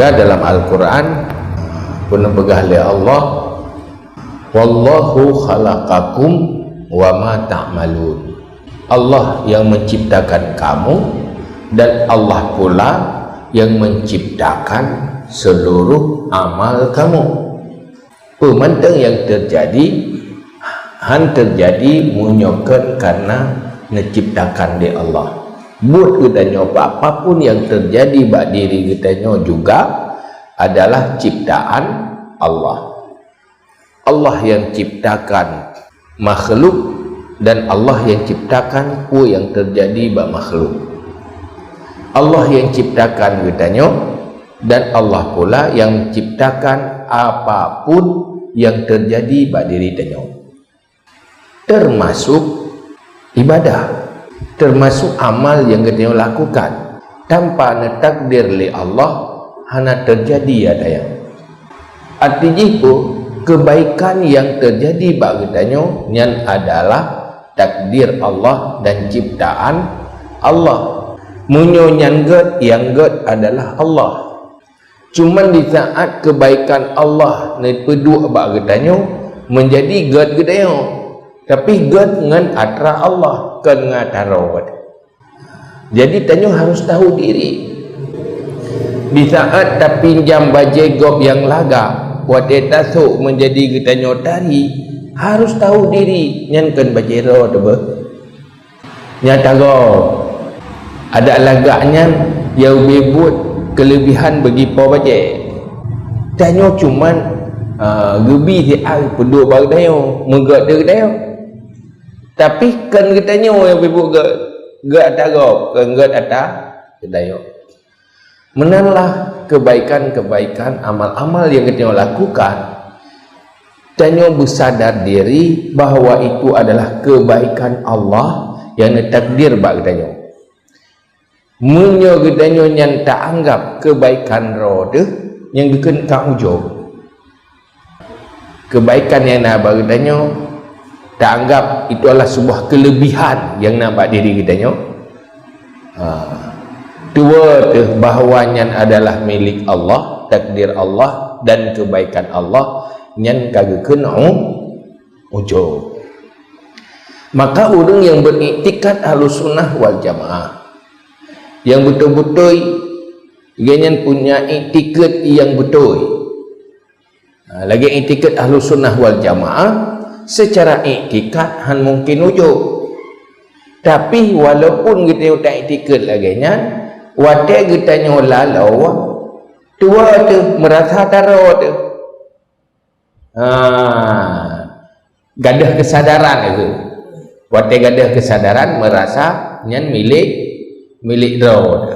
sehingga dalam Al-Quran pun begah oleh Allah, wallahu khalaqakum wa ma ta'malun. Allah yang menciptakan kamu dan Allah pula yang menciptakan seluruh amal kamu. Pemantang yang terjadi terjadi munyokan karena menciptakan di Allah. Buat kita nyoba apapun yang terjadi bak diri kita juga adalah ciptaan Allah. Allah yang ciptakan makhluk dan Allah yang ciptakan apa yang terjadi bak makhluk. Allah yang ciptakan kita dan Allah pula yang menciptakan apapun yang terjadi bak diri kita, termasuk ibadah, termasuk amal yang kita lakukan tanpa takdir li Allah hanya terjadi ada yang artinya itu kebaikan yang terjadi bak kita yang adalah takdir Allah dan ciptaan Allah. Munyo yang get adalah Allah. Cuman di saat kebaikan Allah ni peduk bak kita menjadi get kita, tapi get dengan atra Allah kan ngataro. Jadi tanyo harus tahu diri. Di saat tapi pinjam bajegop yang laga wate tasuk menjadi kita nyotari, harus tahu diri nyankan bajero debe nyatago ada lagaknya yang bebut kelebihan bagi po baje tanyo cuman gebi si al peduk bag dayo megat de dayo, tapi kan kita yang bebut ge atago kan ge ata dayo. Menalah kebaikan-kebaikan amal-amal yang kita lakukan, tanyo bersadar diri bahawa itu adalah kebaikan Allah yang ditakdir bak kita. Munyo kita yang tak anggap kebaikan rode yang bikin kau ujung. Kebaikan yang nak bak kita tak anggap itu adalah sebuah kelebihan yang nak bak diri kita. Dua bahawanya adalah milik Allah, takdir Allah dan kebaikan Allah yang kagakun ujung. Maka orang yang beriktikad Ahlussunnah wal Jamaah yang betul-betul ganyan punya iktikad yang betul, lagi iktikad Ahlussunnah wal Jamaah secara iktikad han mungkin ujung, tapi walaupun kita tak iktikad lagi nya wate kita nyolalau tua tu merasa taro tu gadah kesadaran itu wate gadah kesadaran merasa nyan milik roh.